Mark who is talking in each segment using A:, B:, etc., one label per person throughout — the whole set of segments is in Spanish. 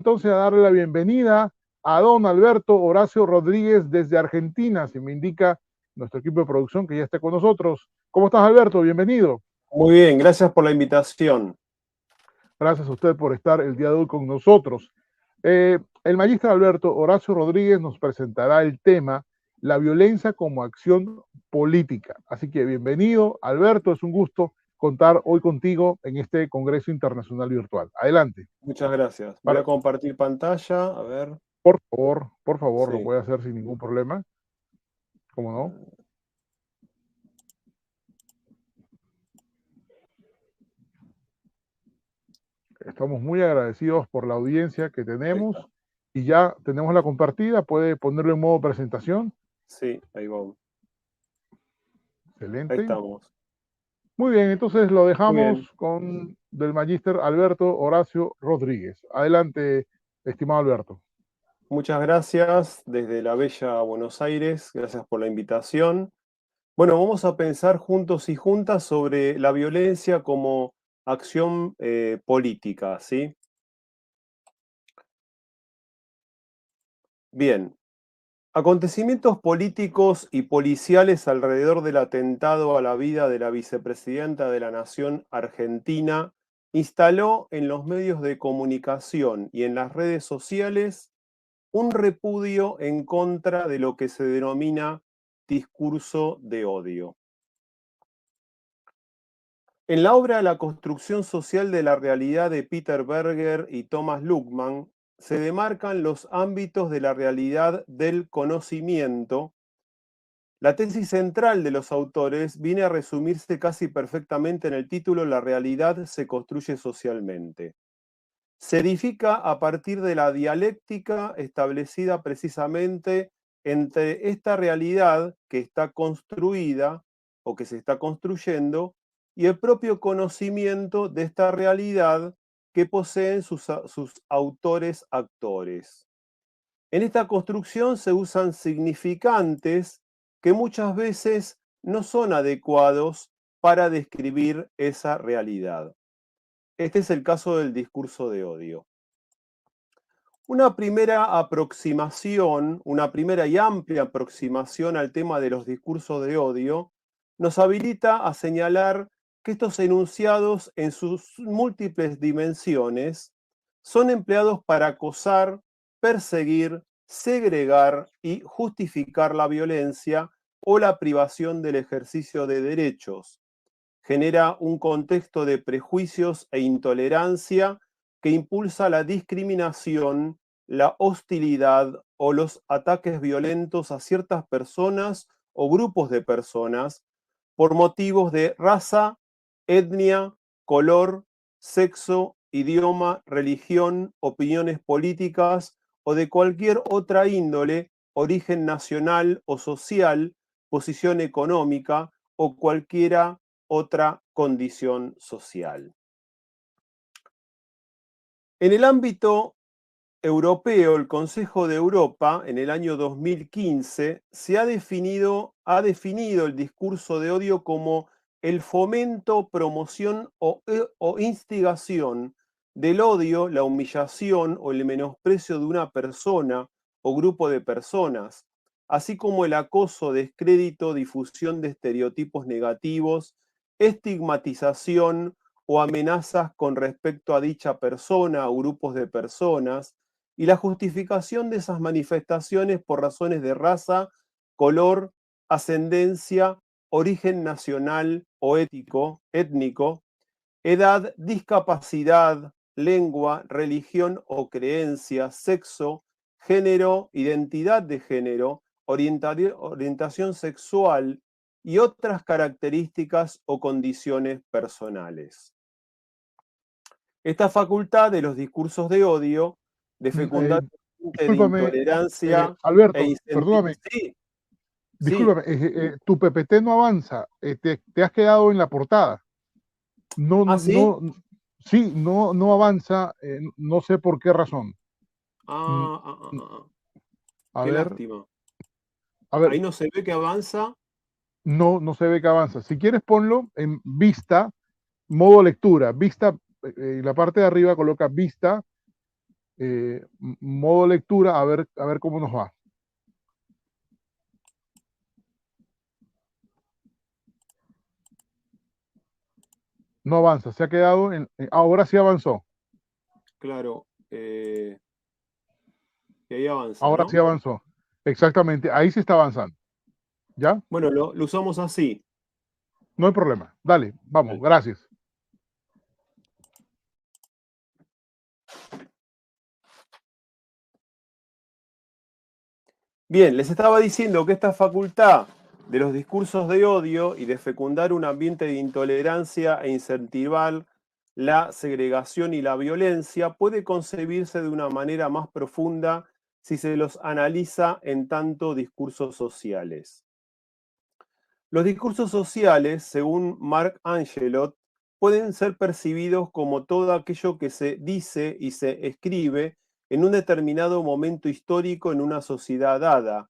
A: entonces a darle la bienvenida a don Alberto Horacio Rodríguez desde Argentina, si me indica nuestro equipo de producción que ya está con nosotros. ¿Cómo estás, Alberto? Bienvenido.
B: Muy bien, gracias por la invitación.
A: Gracias a usted por estar el día de hoy con nosotros. El magíster Alberto Horacio Rodríguez nos presentará el tema la violencia como acción política. Así que bienvenido, Alberto, es un gusto contar hoy contigo en este Congreso Internacional Virtual. Adelante.
B: Muchas gracias. Voy
A: Para,
B: a compartir pantalla, a ver.
A: por favor, lo
B: Sí.
A: puede hacer sin ningún problema. ¿Cómo no? Estamos muy agradecidos por la audiencia que tenemos y ya tenemos la compartida. Puede ponerlo en modo presentación.
B: Sí, ahí vamos. Ahí
A: Excelente.
B: estamos.
A: Muy bien, entonces lo
B: Muy
A: dejamos
B: bien.
A: con del magíster Alberto Horacio Rodríguez. Adelante, estimado Alberto.
B: Muchas gracias desde la bella Buenos Aires. Gracias por la invitación. Bueno, vamos a pensar juntos y juntas sobre la violencia como acción política, ¿sí? Bien. Acontecimientos políticos y policiales alrededor del atentado a la vida de la vicepresidenta de la Nación Argentina instaló en los medios de comunicación y en las redes sociales un repudio en contra de lo que se denomina discurso de odio. En la obra La construcción social de la realidad de Peter Berger y Thomas Luckmann se demarcan los ámbitos de la realidad del conocimiento. La tesis central de los autores viene a resumirse casi perfectamente en el título La realidad se construye socialmente. Se edifica a partir de la dialéctica establecida precisamente entre esta realidad que está construida o que se está construyendo y el propio conocimiento de esta realidad que poseen sus autores actores. En esta construcción se usan significantes que muchas veces no son adecuados para describir esa realidad. Este es el caso del discurso de odio. Una primera aproximación, una primera y amplia aproximación al tema de los discursos de odio, nos habilita a señalar que estos enunciados en sus múltiples dimensiones son empleados para acosar, perseguir, segregar y justificar la violencia o la privación del ejercicio de derechos. Genera un contexto de prejuicios e intolerancia que impulsa la discriminación, la hostilidad o los ataques violentos a ciertas personas o grupos de personas por motivos de raza, etnia, color, sexo, idioma, religión, opiniones políticas o de cualquier otra índole, origen nacional o social, posición económica o cualquiera otra condición social. En el ámbito europeo, el Consejo de Europa, en el año 2015, ha definido el discurso de odio como el fomento, promoción o instigación del odio, la humillación o el menosprecio de una persona o grupo de personas, así como el acoso, descrédito, difusión de estereotipos negativos, estigmatización o amenazas con respecto a dicha persona o grupos de personas, y la justificación de esas manifestaciones por razones de raza, color, ascendencia, origen nacional o étnico, edad, discapacidad, lengua, religión o creencia, sexo, género, identidad de género, orientación sexual y otras características o condiciones personales. Esta facultad de los discursos de odio, de fecundar de
A: Discúlpame,
B: intolerancia e
A: Alberto, perdóname,
B: incentivo. Sí, sí.
A: discúlpame, tu PPT no avanza, te has quedado en la portada. No,
B: ¿Ah, sí?
A: no, sí, no avanza, no sé por qué razón. Mm,
B: Ah, ah, ah,
A: mm,
B: ah.
A: A
B: Qué
A: ver,
B: lástima.
A: a ver,
B: Ahí no se ve que avanza.
A: no se ve que avanza. Si quieres, ponlo en vista, modo lectura, vista, en la parte de arriba coloca vista, modo lectura, a ver cómo nos va. No avanza, se ha quedado ahora sí avanzó.
B: Claro, y ahí avanza,
A: Ahora sí
B: ¿no?
A: avanzó. Exactamente, ahí sí está avanzando. ¿Ya?
B: Bueno, lo usamos así.
A: No hay problema. Dale, vamos,
B: Dale.
A: gracias.
B: Bien, les estaba diciendo que esta facultad de los discursos de odio y de fecundar un ambiente de intolerancia e incentivar la segregación y la violencia puede concebirse de una manera más profunda si se los analiza en tanto discursos sociales. Los discursos sociales, según Mark Angelot, pueden ser percibidos como todo aquello que se dice y se escribe en un determinado momento histórico en una sociedad dada,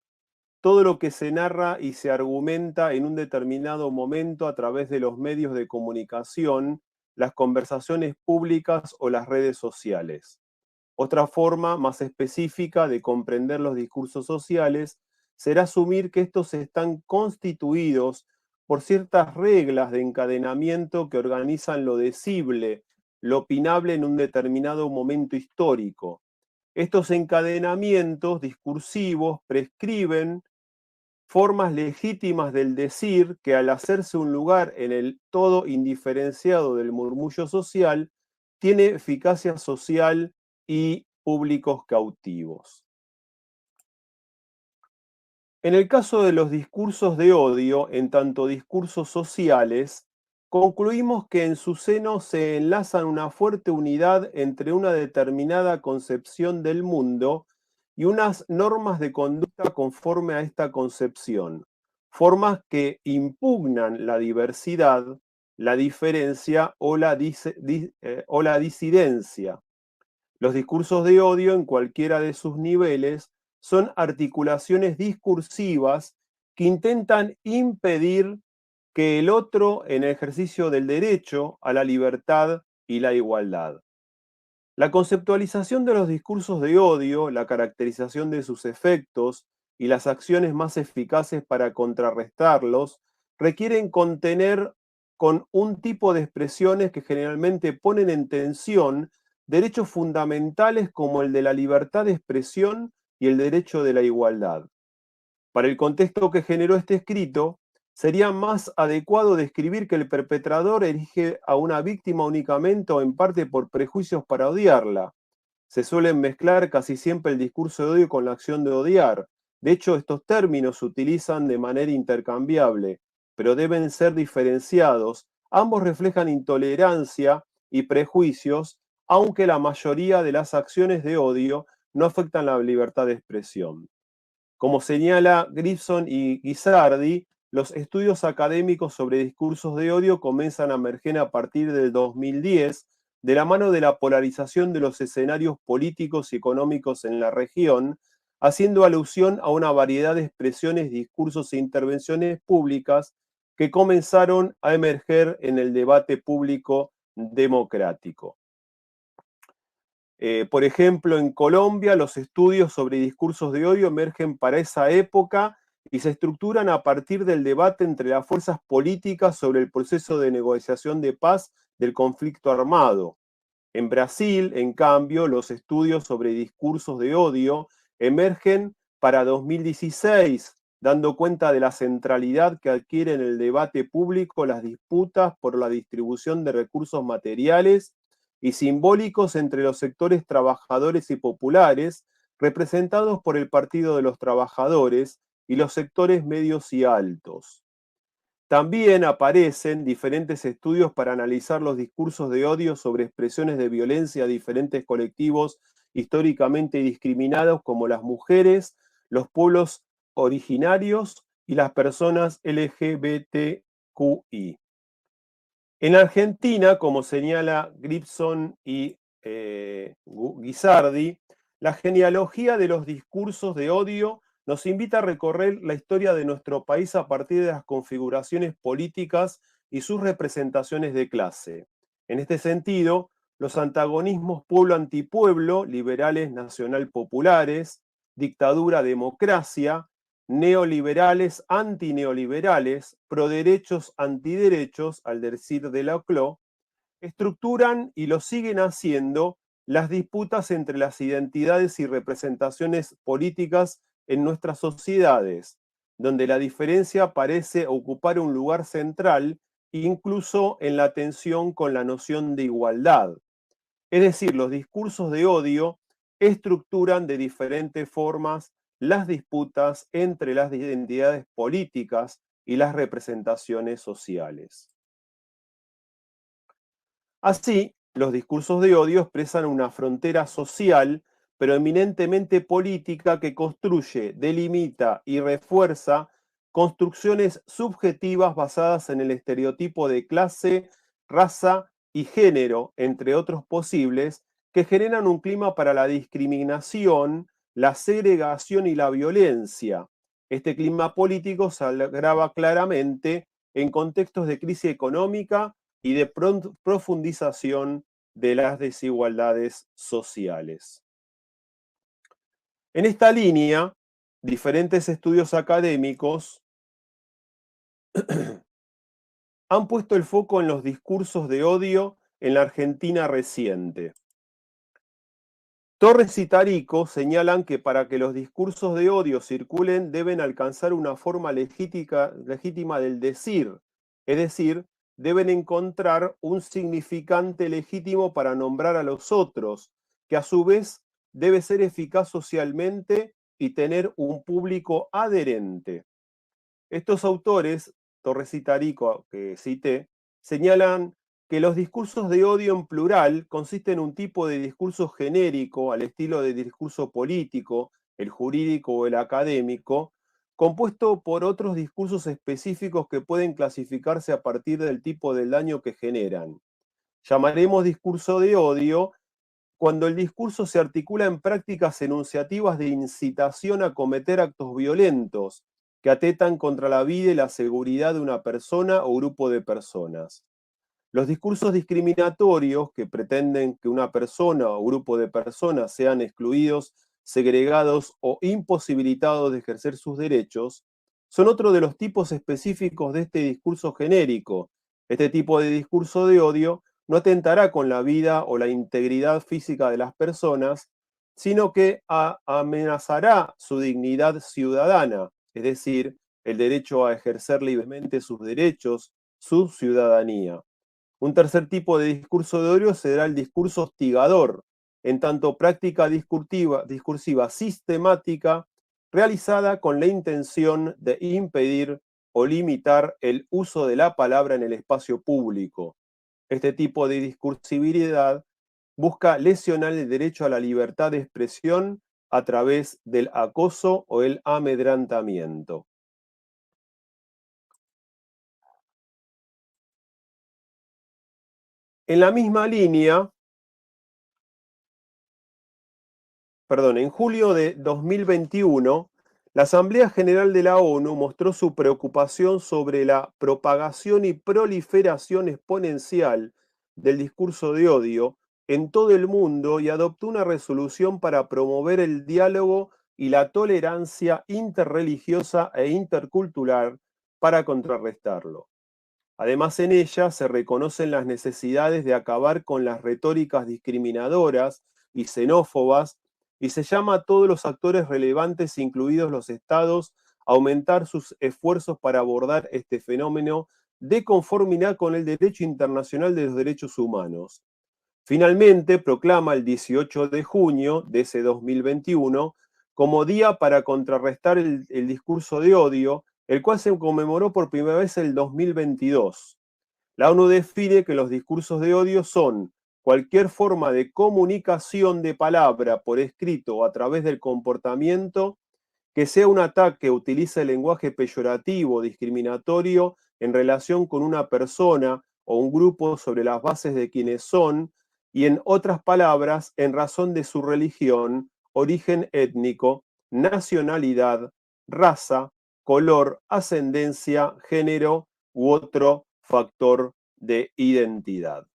B: todo lo que se narra y se argumenta en un determinado momento a través de los medios de comunicación, las conversaciones públicas o las redes sociales. Otra forma más específica de comprender los discursos sociales será asumir que estos están constituidos por ciertas reglas de encadenamiento que organizan lo decible, lo opinable en un determinado momento histórico. Estos encadenamientos discursivos prescriben formas legítimas del decir que al hacerse un lugar en el todo indiferenciado del murmullo social, tiene eficacia social y públicos cautivos. En el caso de los discursos de odio, en tanto discursos sociales, concluimos que en su seno se enlazan una fuerte unidad entre una determinada concepción del mundo y unas normas de conducta conforme a esta concepción, formas que impugnan la diversidad, la diferencia o la disidencia. Los discursos de odio en cualquiera de sus niveles son articulaciones discursivas que intentan impedir que el otro en el ejercicio del derecho a la libertad y la igualdad. La conceptualización de los discursos de odio, la caracterización de sus efectos y las acciones más eficaces para contrarrestarlos requieren contener con un tipo de expresiones que generalmente ponen en tensión derechos fundamentales como el de la libertad de expresión y el derecho de la igualdad. Para el contexto que generó este escrito, sería más adecuado describir que el perpetrador elige a una víctima únicamente o en parte por prejuicios para odiarla. Se suelen mezclar casi siempre el discurso de odio con la acción de odiar. De hecho, estos términos se utilizan de manera intercambiable, pero deben ser diferenciados. Ambos reflejan intolerancia y prejuicios, aunque la mayoría de las acciones de odio no afectan la libertad de expresión. Como señala Gibson y Guisardi, los estudios académicos sobre discursos de odio comienzan a emerger a partir del 2010 de la mano de la polarización de los escenarios políticos y económicos en la región, haciendo alusión a una variedad de expresiones, discursos e intervenciones públicas que comenzaron a emerger en el debate público democrático. Por ejemplo, en Colombia los estudios sobre discursos de odio emergen para esa época y se estructuran a partir del debate entre las fuerzas políticas sobre el proceso de negociación de paz del conflicto armado. En Brasil, en cambio, los estudios sobre discursos de odio emergen para 2016, dando cuenta de la centralidad que adquiere en el debate público las disputas por la distribución de recursos materiales y simbólicos entre los sectores trabajadores y populares, representados por el Partido de los Trabajadores, y los sectores medios y altos. También aparecen diferentes estudios para analizar los discursos de odio sobre expresiones de violencia a diferentes colectivos históricamente discriminados como las mujeres, los pueblos originarios y las personas LGBTQI. En Argentina, como señala Gibson y Guisardi, la genealogía de los discursos de odio nos invita a recorrer la historia de nuestro país a partir de las configuraciones políticas y sus representaciones de clase. En este sentido, los antagonismos pueblo-antipueblo, liberales nacional-populares, dictadura-democracia, neoliberales antineoliberales, proderechos antiderechos, al decir de Laclau, estructuran y lo siguen haciendo las disputas entre las identidades y representaciones políticas en nuestras sociedades, donde la diferencia parece ocupar un lugar central, incluso en la tensión con la noción de igualdad. Es decir, los discursos de odio estructuran de diferentes formas las disputas entre las identidades políticas y las representaciones sociales. Así, los discursos de odio expresan una frontera social, pero eminentemente política, que construye, delimita y refuerza construcciones subjetivas basadas en el estereotipo de clase, raza y género, entre otros posibles, que generan un clima para la discriminación, la segregación y la violencia. Este clima político se agrava claramente en contextos de crisis económica y de profundización de las desigualdades sociales. En esta línea, diferentes estudios académicos han puesto el foco en los discursos de odio en la Argentina reciente. Torres y Tarico señalan que para que los discursos de odio circulen deben alcanzar una forma legítima del decir, es decir, deben encontrar un significante legítimo para nombrar a los otros, que a su vez debe ser eficaz socialmente y tener un público adherente. Estos autores, Torres y Tarico, que cité, señalan que los discursos de odio en plural consisten en un tipo de discurso genérico, al estilo de discurso político, el jurídico o el académico, compuesto por otros discursos específicos que pueden clasificarse a partir del tipo del daño que generan. Llamaremos discurso de odio cuando el discurso se articula en prácticas enunciativas de incitación a cometer actos violentos que atentan contra la vida y la seguridad de una persona o grupo de personas. Los discursos discriminatorios que pretenden que una persona o grupo de personas sean excluidos, segregados o imposibilitados de ejercer sus derechos son otro de los tipos específicos de este discurso genérico. Este tipo de discurso de odio no atentará con la vida o la integridad física de las personas, sino que amenazará su dignidad ciudadana, es decir, el derecho a ejercer libremente sus derechos, su ciudadanía. Un tercer tipo de discurso de odio será el discurso hostigador, en tanto práctica discursiva sistemática realizada con la intención de impedir o limitar el uso de la palabra en el espacio público. Este tipo de discursividad busca lesionar el derecho a la libertad de expresión a través del acoso o el amedrentamiento. En la misma línea, en julio de 2021, la Asamblea General de la ONU mostró su preocupación sobre la propagación y proliferación exponencial del discurso de odio en todo el mundo y adoptó una resolución para promover el diálogo y la tolerancia interreligiosa e intercultural para contrarrestarlo. Además, en ella se reconocen las necesidades de acabar con las retóricas discriminadoras y xenófobas y se llama a todos los actores relevantes, incluidos los estados, a aumentar sus esfuerzos para abordar este fenómeno de conformidad con el derecho internacional de los derechos humanos. Finalmente, proclama el 18 de junio de ese 2021 como día para contrarrestar el discurso de odio, el cual se conmemoró por primera vez en el 2022. La ONU define que los discursos de odio son cualquier forma de comunicación de palabra por escrito o a través del comportamiento que sea un ataque que utilice el lenguaje peyorativo o discriminatorio en relación con una persona o un grupo sobre las bases de quienes son y, en otras palabras, en razón de su religión, origen étnico, nacionalidad, raza, color, ascendencia, género u otro factor de identidad.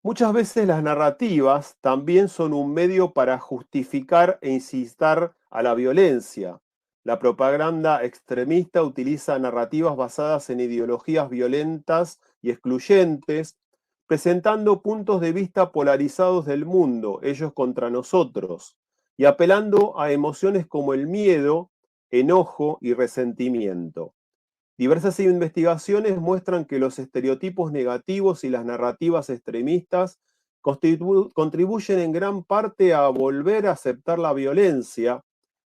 B: Muchas veces las narrativas también son un medio para justificar e incitar a la violencia. La propaganda extremista utiliza narrativas basadas en ideologías violentas y excluyentes, presentando puntos de vista polarizados del mundo, ellos contra nosotros, y apelando a emociones como el miedo, enojo y resentimiento. Diversas investigaciones muestran que los estereotipos negativos y las narrativas extremistas contribuyen en gran parte a volver a aceptar la violencia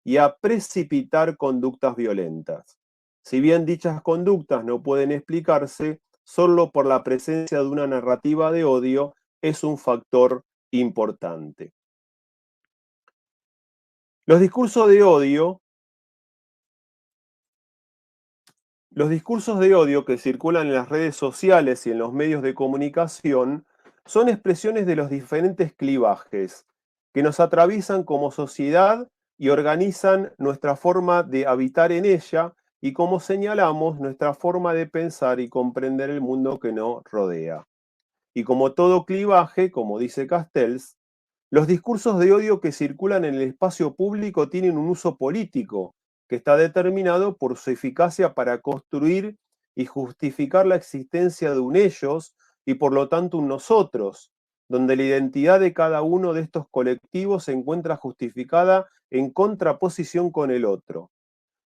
B: y a precipitar conductas violentas. Si bien dichas conductas no pueden explicarse, solo por la presencia de una narrativa de odio es un factor importante. Los discursos de odio Los discursos de odio que circulan en las redes sociales y en los medios de comunicación son expresiones de los diferentes clivajes que nos atraviesan como sociedad y organizan nuestra forma de habitar en ella y, como señalamos, nuestra forma de pensar y comprender el mundo que nos rodea. Y como todo clivaje, como dice Castells, los discursos de odio que circulan en el espacio público tienen un uso político que está determinado por su eficacia para construir y justificar la existencia de un ellos y por lo tanto un nosotros, donde la identidad de cada uno de estos colectivos se encuentra justificada en contraposición con el otro.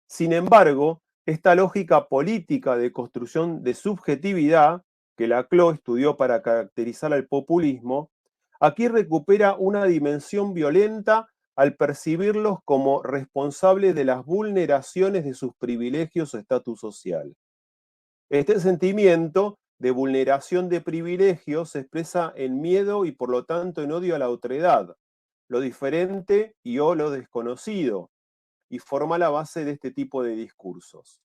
B: Sin embargo, esta lógica política de construcción de subjetividad, que Laclau estudió para caracterizar al populismo, aquí recupera una dimensión violenta al percibirlos como responsables de las vulneraciones de sus privilegios o estatus social. Este sentimiento de vulneración de privilegios se expresa en miedo y por lo tanto en odio a la otredad, lo diferente y o lo desconocido, y forma la base de este tipo de discursos.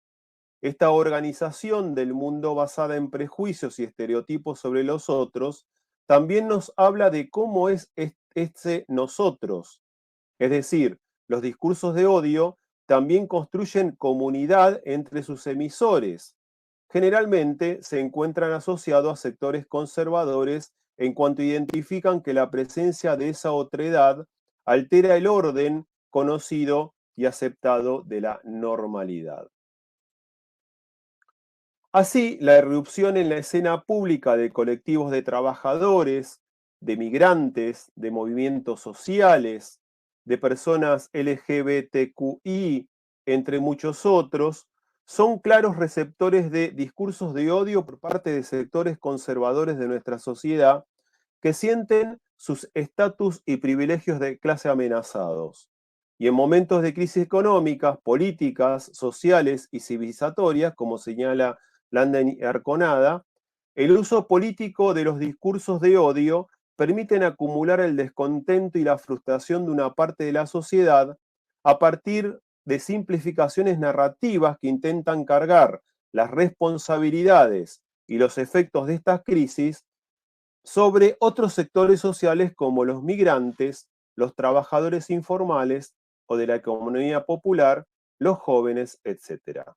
B: Esta organización del mundo basada en prejuicios y estereotipos sobre los otros también nos habla de cómo es este nosotros. Es decir, los discursos de odio también construyen comunidad entre sus emisores. Generalmente se encuentran asociados a sectores conservadores en cuanto identifican que la presencia de esa otredad altera el orden conocido y aceptado de la normalidad. Así, la irrupción en la escena pública de colectivos de trabajadores, de migrantes, de movimientos sociales, de personas LGBTQI, entre muchos otros, son claros receptores de discursos de odio por parte de sectores conservadores de nuestra sociedad que sienten sus estatus y privilegios de clase amenazados. Y en momentos de crisis económicas, políticas, sociales y civilizatorias, como señala Landen y Arconada, el uso político de los discursos de odio permiten acumular el descontento y la frustración de una parte de la sociedad a partir de simplificaciones narrativas que intentan cargar las responsabilidades y los efectos de estas crisis sobre otros sectores sociales como los migrantes, los trabajadores informales o de la economía popular, los jóvenes, etc.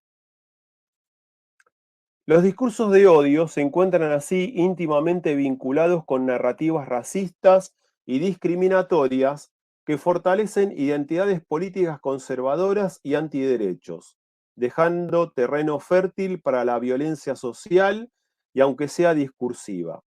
B: Los discursos de odio se encuentran así íntimamente vinculados con narrativas racistas y discriminatorias que fortalecen identidades políticas conservadoras y antiderechos, dejando terreno fértil para la violencia social y aunque sea discursiva.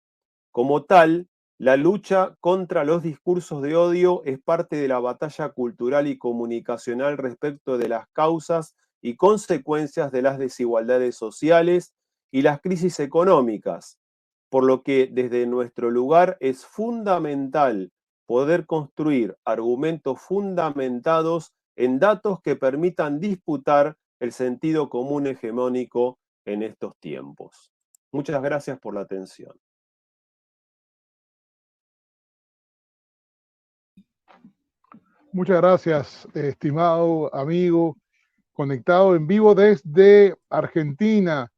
B: Como tal, la lucha contra los discursos de odio es parte de la batalla cultural y comunicacional respecto de las causas y consecuencias de las desigualdades sociales y las crisis económicas, por lo que desde nuestro lugar es fundamental poder construir argumentos fundamentados en datos que permitan disputar el sentido común hegemónico en estos tiempos. Muchas gracias por la atención.
A: Muchas gracias, estimado amigo, conectado en vivo desde Argentina,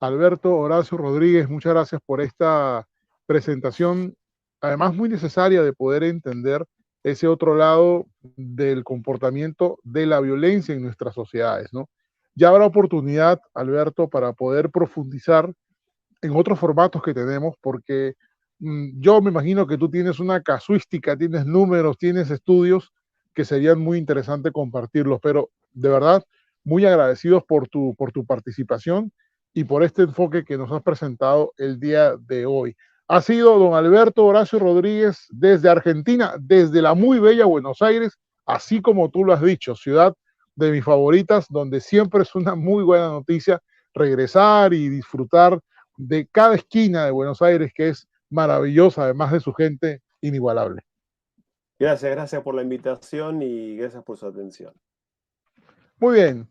A: Alberto Horacio Rodríguez. Muchas gracias por esta presentación, además muy necesaria de poder entender ese otro lado del comportamiento de la violencia en nuestras sociedades, ¿no? Ya habrá oportunidad, Alberto, para poder profundizar en otros formatos que tenemos, porque yo me imagino que tú tienes una casuística, tienes números, tienes estudios que serían muy interesantes compartirlos, pero de verdad, muy agradecidos por tu participación y por este enfoque que nos has presentado el día de hoy. Ha sido don Alberto Horacio Rodríguez desde Argentina, desde la muy bella Buenos Aires, así como tú lo has dicho, ciudad de mis favoritas, donde siempre es una muy buena noticia regresar y disfrutar de cada esquina de Buenos Aires, que es maravillosa, además de su gente inigualable.
B: Gracias por la invitación y gracias por su atención.
A: Muy bien,